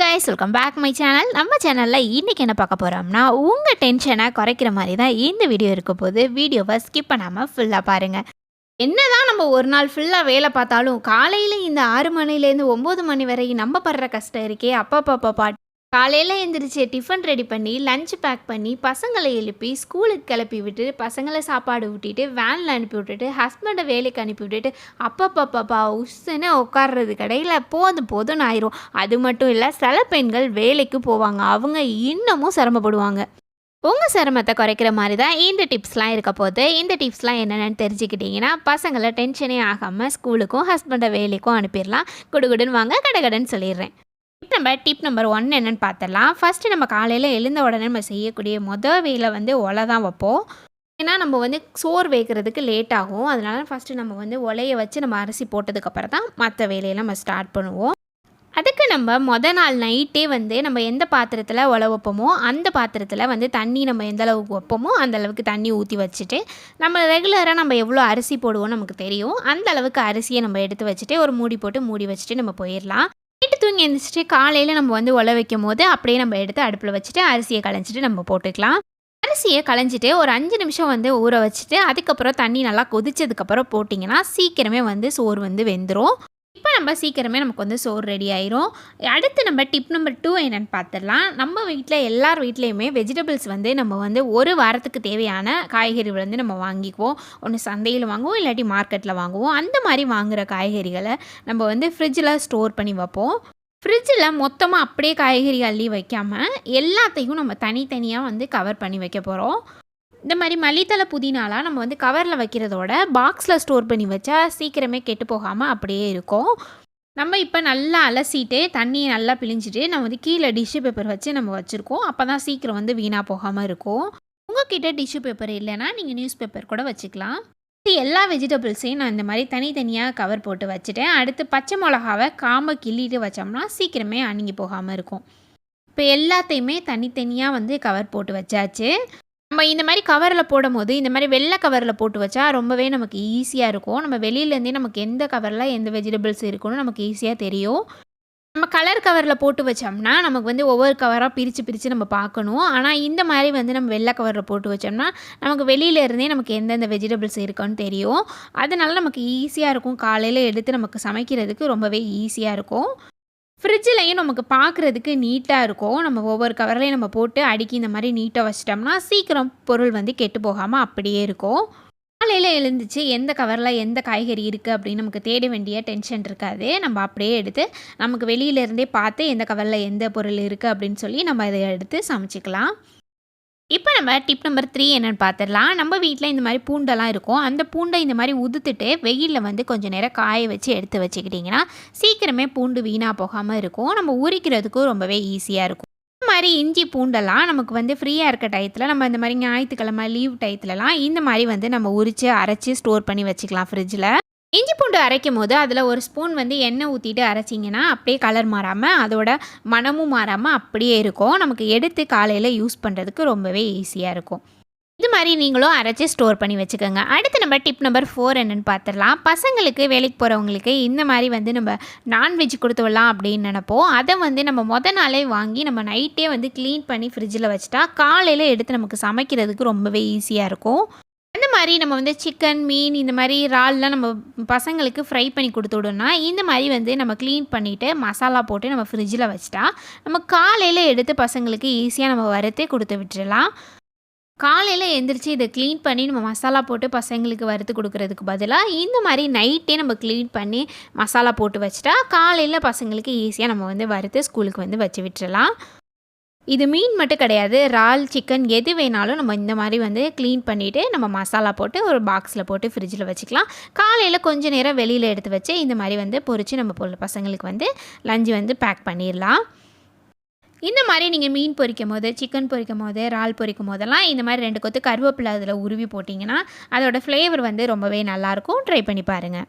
Guys welcome back my channel. நம்ம சேனலில் இன்றைக்கி என்ன பார்க்க போகிறோம்னா, உங்கள் டென்ஷனை குறைக்கிற மாதிரி தான் இந்த வீடியோ இருக்க போது. வீடியோவை ஸ்கிப் பண்ணாமல் ஃபுல்லாக பாருங்கள். என்னதான் நம்ம ஒரு நாள் ஃபுல்லாக வேலை பார்த்தாலும் காலையில் இந்த 6 மணிலேருந்து 9 மணி வரை நம்ம படுற கஷ்டம் இருக்கே அப்பா. காலையில் எழுந்திரிச்சு டிஃபன் ரெடி பண்ணி லஞ்ச் பேக் பண்ணி பசங்களை எழுப்பி ஸ்கூலுக்கு கிளப்பி விட்டு பசங்களை சாப்பாடு ஊட்டிட்டு வேனில் அனுப்பி விட்டுட்டு ஹஸ்பண்டை வேலைக்கு அனுப்பி விட்டுட்டு அப்பப்பா உஸ்ன்னு உட்கார்றது கடையில் போதும்னு ஆயிரும். அது மட்டும் இல்லை, சில பெண்கள் வேலைக்கு போவாங்க, அவங்க இன்னமும் சிரமப்படுவாங்க. உங்கள் சிரமத்தை குறைக்கிற மாதிரி தான் இந்த டிப்ஸ்லாம் இருக்க போது. இந்த டிப்ஸ்லாம் என்னென்னு தெரிஞ்சுக்கிட்டிங்கன்னா பசங்களை டென்ஷனே ஆகாமல் ஸ்கூலுக்கும் ஹஸ்பண்டை வேலைக்கும் அனுப்பிடலாம். குடுகுடுன்னு வாங்க கடகடன்னு சொல்லிடுறேன். நம்ம டிப் நம்பர் 1 என்னென்னு பார்த்துடலாம். ஃபஸ்ட்டு நம்ம காலையில் எழுந்த உடனே நம்ம செய்யக்கூடிய வேலை ஒலை தான் வைப்போம். ஏன்னா நம்ம சோறு வைக்கிறதுக்கு லேட் ஆகும். அதனால ஃபஸ்ட்டு நம்ம ஒலையை வச்சு நம்ம அரிசி போட்டதுக்கப்புறம் தான் மற்ற வேலையெல்லாம் நம்ம ஸ்டார்ட் பண்ணுவோம். அதுக்கு நம்ம நாள் நைட்டே நம்ம எந்த பாத்திரத்தில் ஒலை வைப்போமோ அந்த பாத்திரத்தில் தண்ணி நம்ம எந்த அளவுக்கு வைப்போமோ அந்த அளவுக்கு தண்ணி ஊற்றி வச்சுட்டு நம்ம ரெகுலராக நம்ம எவ்வளோ அரிசி போடுவோம் நமக்கு தெரியும். அந்த அளவுக்கு அரிசியை நம்ம எடுத்து வச்சுட்டு ஒரு மூடி வச்சுட்டு நம்ம போயிடலாம். நைட்டு தூங்கி எழுந்திரிச்சிட்டு காலையில் நம்ம ஒலை வைக்கும் போது அப்படியே நம்ம எடுத்து அடுப்பில் வச்சுட்டு அரிசியை களைஞ்சிட்டு நம்ம போட்டுக்கலாம். அரிசியை களைஞ்சிட்டு ஒரு 5 நிமிஷம் ஊற வச்சுட்டு அதுக்கப்புறம் தண்ணி நல்லா கொதிச்சதுக்கப்புறம் போட்டிங்கன்னா சீக்கிரமே சோறு வெந்துடும். இப்போ நம்ம சீக்கிரமே நமக்கு சோறு ரெடி ஆயிரும். அடுத்து நம்ம டிப் நம்பர் 2 என்னென்னு பார்த்துடலாம். நம்ம வீட்டில் எல்லார் வீட்லேயுமே வெஜிடபிள்ஸ் நம்ம ஒரு வாரத்துக்கு தேவையான காய்கறி நம்ம வாங்கிக்குவோம். ஒன்று சந்தையில் வாங்குவோம், இல்லாட்டி மார்க்கெட்டில் வாங்குவோம். அந்த மாதிரி வாங்குகிற காய்கறிகளை நம்ம ஃப்ரிட்ஜில் ஸ்டோர் பண்ணி வைப்போம். ஃப்ரிட்ஜில் மொத்தமாக அப்படியே காய்கறி அள்ளி வைக்காமல் எல்லாத்தையும் நம்ம தனித்தனியாக கவர் பண்ணி வைக்க போகிறோம். இந்த மாதிரி மல்லித்தலை புதினாலாம் நம்ம கவரில் வைக்கிறதோட பாக்ஸில் ஸ்டோர் பண்ணி வச்சா சீக்கிரமே கெட்டு போகாமல் அப்படியே இருக்கும். நம்ம இப்போ நல்லா அலசிட்டு தண்ணியை நல்லா பிழிஞ்சிட்டு நம்ம கீழே டிஷ்யூ பேப்பர் வச்சு நம்ம வச்சுருக்கோம். அப்போ தான் சீக்கிரம் வீணாக போகாமல் இருக்கும். உங்கள்கிட்ட டிஷ்யூ பேப்பர் இல்லைன்னா நீங்கள் நியூஸ் பேப்பர் கூட வச்சுக்கலாம். எல்லா வெஜிடபிள்ஸையும் நான் இந்த மாதிரி தனித்தனியாக கவர் போட்டு வச்சுட்டேன். அடுத்து பச்சை மிளகாவை காம்பை கிள்ளிட்டு வச்சோம்னா சீக்கிரமே அணுங்கி போகாமல் இருக்கும். இப்போ எல்லாத்தையுமே தனித்தனியாக கவர் போட்டு வச்சாச்சு. நம்ம இந்த மாதிரி கவரில் போடும்போது இந்த மாதிரி வெள்ளை கவரில் போட்டு வச்சா ரொம்பவே நமக்கு ஈஸியாக இருக்கும். நம்ம வெளியிலேருந்தே நமக்கு எந்த கவரில் எந்த வெஜிடபிள்ஸ் இருக்குன்னு நமக்கு ஈஸியாக தெரியும். நம்ம கலர் கவரில் போட்டு வச்சோம்னா நமக்கு ஒவ்வொரு கவராக பிரித்து நம்ம பார்க்கணும். ஆனால் இந்த மாதிரி நம்ம வெள்ளை கவரில் போட்டு வச்சோம்னா நமக்கு வெளியிலேருந்தே நமக்கு எந்தெந்த வெஜிடபிள்ஸ் இருக்குன்னு தெரியும். அதனால நமக்கு ஈஸியாக இருக்கும். காலையில் எடுத்து நமக்கு சமைக்கிறதுக்கு ரொம்பவே ஈஸியாக இருக்கும். ஃப்ரிட்ஜிலையும் நமக்கு பார்க்குறதுக்கு நீட்டாக இருக்கும். நம்ம ஒவ்வொரு கவர்லையும் நம்ம போட்டு அடுக்கி இந்த மாதிரி நீட்டாக வச்சிட்டோம்னா சீக்கிரம் பொருள் கெட்டு போகாமல் அப்படியே இருக்கும். காலையில் எழுந்துச்சு எந்த கவரில் எந்த காய்கறி இருக்குது அப்படின்னு நமக்கு தேட வேண்டிய டென்ஷன் இருக்காது. நம்ம அப்படியே எடுத்து நமக்கு வெளியிலேருந்தே பார்த்து எந்த கவரில் எந்த பொருள் இருக்குது அப்படின்னு சொல்லி நம்ம அதை எடுத்து சமைச்சிக்கலாம். இப்போ நம்ம டிப் நம்பர் 3 என்னென்னு பார்த்துடலாம். நம்ம வீட்டில் இந்த மாதிரி பூண்டெல்லாம் இருக்கும். அந்த பூண்டை இந்த மாதிரி உதுத்துட்டு வெயிலில் கொஞ்சம் நேரம் காய வச்சு எடுத்து வச்சுக்கிட்டிங்கன்னா சீக்கிரமே பூண்டு வீணாக போகாமல் இருக்கும். நம்ம உரிக்கிறதுக்கும் ரொம்பவே ஈஸியாக இருக்கும். இந்த மாதிரி இஞ்சி பூண்டெல்லாம் நமக்கு ஃப்ரீயாக இருக்க டயத்தில் நம்ம இந்த மாதிரி ஞாயிற்றுக்கிழமை லீவ் டயத்துலலாம் இந்த மாதிரி நம்ம உரித்து அரைச்சி ஸ்டோர் பண்ணி வச்சுக்கலாம் ஃப்ரிட்ஜில். இஞ்சி பூண்டு அரைக்கும் போது அதில் ஒரு ஸ்பூன் எண்ணெய் ஊற்றிட்டு அரைச்சிங்கன்னா அப்படியே கலர் மாறாமல் அதோட மனமும் மாறாமல் அப்படியே இருக்கும். நமக்கு எடுத்து காலையில் யூஸ் பண்ணுறதுக்கு ரொம்பவே ஈஸியாக இருக்கும். இது மாதிரி நீங்களும் அரைச்சி ஸ்டோர் பண்ணி வச்சுக்கோங்க. அடுத்து நம்ம டிப் நம்பர் 4 என்னென்னு பார்த்துடலாம். பசங்களுக்கு வேலைக்கு போகிறவங்களுக்கு இந்த மாதிரி நம்ம நான்வெஜ் கொடுத்து விடலாம் அப்படின்னு நினைப்போம். அதை நம்ம நாளே வாங்கி நம்ம நைட்டே க்ளீன் பண்ணி ஃப்ரிட்ஜில் வச்சுட்டா காலையில் எடுத்து நமக்கு சமைக்கிறதுக்கு ரொம்பவே ஈஸியாக இருக்கும். அந்த மாதிரி நம்ம சிக்கன் மீன் இந்த மாதிரி இறால்லாம் நம்ம பசங்களுக்கு ஃப்ரை பண்ணி கொடுத்து விடணும்னா இந்த மாதிரி நம்ம க்ளீன் பண்ணிவிட்டு மசாலா போட்டு நம்ம ஃப்ரிட்ஜில் வச்சுட்டா நம்ம காலையில் எடுத்து பசங்களுக்கு ஈஸியாக நம்ம வறுத்தே கொடுத்து விட்டுடலாம். காலையில் எழுந்திரிச்சு இதை க்ளீன் பண்ணி நம்ம மசாலா போட்டு பசங்களுக்கு வறுத்து கொடுக்குறதுக்கு பதிலாக இந்த மாதிரி நைட்டே நம்ம க்ளீன் பண்ணி மசாலா போட்டு வச்சுட்டா காலையில் பசங்களுக்கு ஈஸியாக நம்ம வறுத்து ஸ்கூலுக்கு வச்சு விட்டுடலாம். இது மீன் மட்டும் கிடையாது, இறால் சிக்கன் எது வேணாலும் நம்ம இந்த மாதிரி க்ளீன் பண்ணிவிட்டு நம்ம மசாலா போட்டு ஒரு பாக்ஸில் போட்டு ஃப்ரிட்ஜில் வச்சுக்கலாம். காலையில் கொஞ்சம் நேரம் வெளியில் எடுத்து வச்சு இந்த மாதிரி பொரித்து நம்ம பசங்களுக்கு லஞ்சு பேக் பண்ணிடலாம். இந்த மாதிரி நீங்கள் மீன் பொரிக்கும் போது சிக்கன் பொரிக்கும் போது இறால் பொரிக்கும் போதெல்லாம் இந்த மாதிரி 2 கொத்து கருவேப்பிலை அதில் உருவி போட்டிங்கன்னா அதோடய ஃப்ளேவர் ரொம்பவே நல்லாயிருக்கும். ட்ரை பண்ணி பாருங்கள்.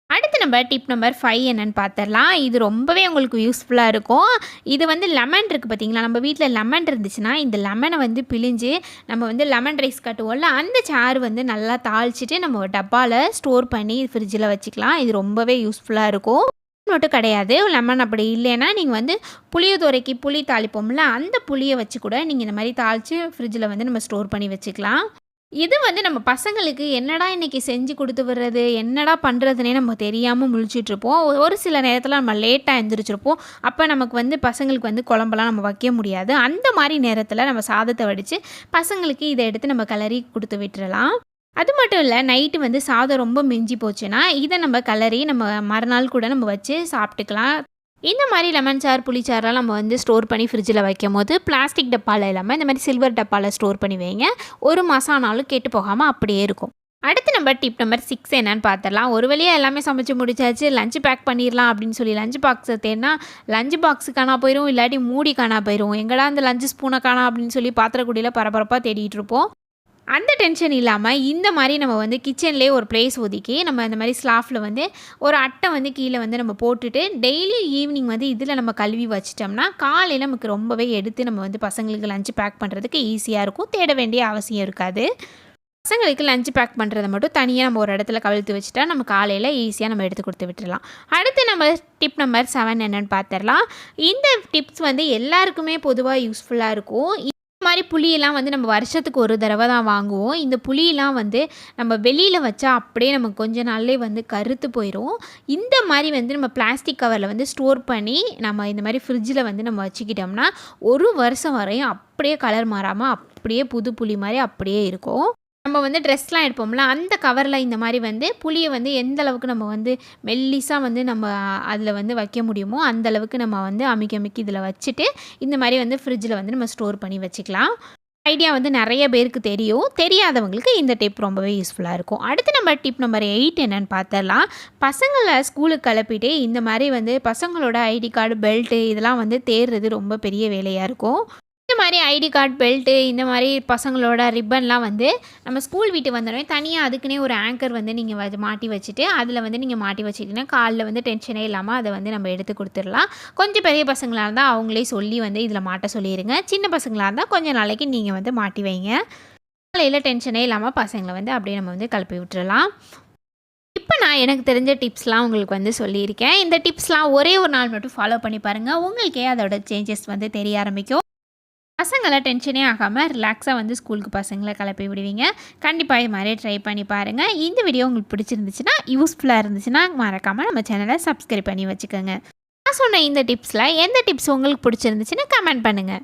அடுத்து நம்ம டிப் நம்பர் 5 என்னென்னு பார்த்துடலாம். இது ரொம்பவே உங்களுக்கு யூஸ்ஃபுல்லாக இருக்கும். இது லெமன் இருக்குது பார்த்தீங்களா, நம்ம வீட்டில் லெமன் இருந்துச்சுன்னா இந்த லெமனை பிழிஞ்சு நம்ம லெமன் ரைஸ் கட்டுவோம்ல அந்த சாறு நல்லா தாளிச்சிட்டு நம்ம டப்பாவில் ஸ்டோர் பண்ணி ஃப்ரிட்ஜில் வச்சுக்கலாம். இது ரொம்பவே யூஸ்ஃபுல்லாக இருக்கும். மட்டும் கிடையாது. லெமன் அப்படி இல்லைன்னா, நீங்க வந்து புளியோதரைக்கு புளி தாளிப்போம்ல, அந்த புளிய வச்சு கூட நீங்க இந்த மாரி தாளிச்சு ஃப்ரிட்ஜில வந்து நம்ம ஸ்டோர் பண்ணி வச்சுக்கலாம். இது வந்து நம்ம பசங்களுக்கு என்னடா இன்னைக்கு செஞ்சு குடுத்து விடுறது, என்னடா பண்றதுன்னே நம்ம தெரியாம முழிச்சுட்ருப்போம். ஒரு சில நேரத்தில நம்ம லேட்டா எந்திரிச்சிருப்போம். அப்ப நமக்கு வந்து பசங்களுக்கு வந்து குழம்பெல்லாம் நம்ம வைக்க முடியாது. அந்த மாரி நேரத்தில நம்ம சாதத்த வடிச்சு, பசங்களுக்கு இத எடுத்து நம்ம கிளறி குடுத்து விட்டுறலாம். அது மட்டும் இல்ல, நைட்டு வந்து சாதம் ரொம்ப மிஞ்சி போச்சுன்னா, இத நம்ம கிளறி நம்ம மறுநாள் கூட நம்ம வச்சு சாப்பிட்டுக்கலாம். இந்த மாரி லெமன் சார், புளிச்சாறுலாம் நம்ம வந்து ஸ்டோர் பண்ணி ஃப்ரிட்ஜில வைக்கும்போது, பிளாஸ்டிக் டப்பால இல்லாம இந்த மாரி சில்வர் டப்பால ஸ்டோர் பண்ணி வைங்க. 1 மாசம் ஆனாலும் கெட்டு போகாம அப்படியே இருக்கும். அடுத்து நம்ம டிப் நம்பர் 6 என்னன்னு பார்த்துரலாம். ஒரு வழியா எல்லாமே சமைச்சு முடிச்சாச்சு. லஞ்ச் பேக் பண்ணிரலாம் அப்படின்னு சொல்லி லஞ்ச் பாக்ஸ தேடுனா, லஞ்ச் பாக்ஸ் காணா போயிரும். இல்லாட்டி மூடி காணா போயிரும். எங்கடா இந்த லஞ்ச் ஸ்பூன காணோம் அப்படின்னு சொல்லி பாத்திரக்கூடையில பரபரப்பா தேடிட்டு இருப்போம். அந்த டென்ஷன் இல்லாம, இந்த மாரி நம்ம வந்து கிச்சன்லேயே ஒரு பிளேஸ் ஒதுக்கி, நம்ம இந்த மாரி ஸ்லாஃப்ல வந்து ஒரு அட்டை வந்து கீழ வந்து நம்ம போட்டுட்டு, டெய்லி ஈவினிங் வந்து இதில நம்ம கழுவி வச்சுட்டோம்னா, காலையில நமக்கு ரொம்பவே எடுத்து நம்ம வந்து பசங்களுக்கு லஞ்ச் பேக் பண்ணுறதுக்கு ஈஸியா இருக்கும். தேட வேண்டிய அவசியம் இருக்காது. பசங்களுக்கு லஞ்ச் பேக் பண்ணுறத மட்டும் தனியா நம்ம ஒரு இடத்துல கவிழ்த்து வச்சுட்டா, நம்ம காலையில ஈஸியா நம்ம எடுத்து குடுத்து விட்டுறலாம். அடுத்து நம்ம டிப் நம்பர் 7 என்னன்னு பார்த்துரலாம். இந்த டிப்ஸ் வந்து எல்லாருக்குமே பொதுவா யூஸ்ஃபுல்லா இருக்கும். இந்த மாரி புளியெல்லாம் வந்து நம்ம வருஷத்துக்கு ஒரு தடவ தான் வாங்குவோம். இந்த புளியெல்லாம் வந்து நம்ம வெளியில வச்சா அப்படியே நமக்கு கொஞ்ச நாள்லயே வந்து கருத்து போயிரும். இந்த மாரி வந்து நம்ம பிளாஸ்டிக் கவர்ல வந்து ஸ்டோர் பண்ணி, நம்ம இந்த மாரி ஃப்ரிட்ஜில வந்து நம்ம வச்சுக்கிட்டோம்னா, 1 வருஷம் வரையும் அப்படியே கலர் மாறாம, அப்படியே புது புளி மாரி அப்படியே இருக்கும். நம்ம வந்து ட்ரெஸ்லாம் எடுப்போம்ல, அந்த கவர்ல இந்த மாரி வந்து புளிய வந்து எந்த அளவுக்கு நம்ம வந்து மெல்லிசா வந்து நம்ம அதில வந்து வைக்க முடியுமோ, அந்த அளவுக்கு நம்ம வந்து அமுக்கி அமுக்கி இதில வச்சுட்டு, இந்த மாரி வந்து ஃப்ரிட்ஜில வந்து நம்ம ஸ்டோர் பண்ணி வச்சுக்கலாம். ஐடியா வந்து நெறைய பேருக்கு தெரியும். தெரியாதவங்களுக்கு இந்த டிப் ரொம்பவே யூஸ்ஃபுல்லா இருக்கும். அடுத்து நம்ம டிப் நம்பர் 8 என்னன்னு பார்த்துரலாம். பசங்கள ஸ்கூலுக்கு கிளப்பிட்டு இந்த மாரி வந்து பசங்களோட ஐடி கார்டு, பெல்ட்டு இதெல்லாம் வந்து தேடுறது ரொம்ப பெரிய வேலையா இருக்கும். இந்த மாரி ஐடி கார்டு, பெல்ட்டு இந்த மாரி பசங்களோட ரிப்பன்லாம் வந்து நம்ம ஸ்கூல் விட்டு வந்தோடனே தனியா அதுக்குன்னே ஒரு ஆங்கர் வந்து நீங்க மாட்டி வச்சுட்டு, அதில வந்து நீங்க மாட்டி வச்சுட்டீங்கன்னா, காலைல வந்து டென்ஷனே இல்லாம அத வந்து நம்ம எடுத்து குடுத்துரலாம். கொஞ்சம் பெரிய பசங்களா இருந்தா அவங்களே சொல்லி வந்து இதில மாட்ட சொல்லிருங்க. சின்ன பசங்களா இருந்தா கொஞ்சம் நாளைக்கு நீங்க வந்து மாட்டி வைங்க. காலையில டென்ஷனே இல்லாம பசங்கள வந்து அப்படியே நம்ம வந்து கிளப்பி விட்டுறலாம். இப்ப நான் எனக்கு தெரிஞ்ச டிப்ஸ்லாம் உங்களுக்கு வந்து சொல்லியிருக்கேன். இந்த டிப்ஸ்லாம் ஒரே ஒரு நாள் மட்டும் ஃபாலோ பண்ணி பாருங்க. உங்களுக்கே அதோட சேஞ்சஸ் வந்து தெரிய ஆரம்பிக்கும். பசங்கள டென்ஷனே ஆகாம ரிலாக்ஸா வந்து ஸ்கூலுக்கு பசங்கள கிளப்பி விடுவீங்க. கண்டிப்பா இது மாரி ட்ரை பண்ணி பாருங்க. இந்த வீடியோ உங்களுக்கு பிடிச்சிருந்துச்சுன்னா, யூஸ்ஃபுல்லா இருந்துச்சுன்னா, மறக்காம நம்ம சேனல சப்ஸ்கிரைப் பண்ணி வச்சுக்கோங்க. நான் சொன்ன இந்த டிப்ஸ்ல எந்த டிப்ஸ் உங்களுக்கு பிடிச்சிருந்துச்சுன்னு கமெண்ட் பண்ணுங்க.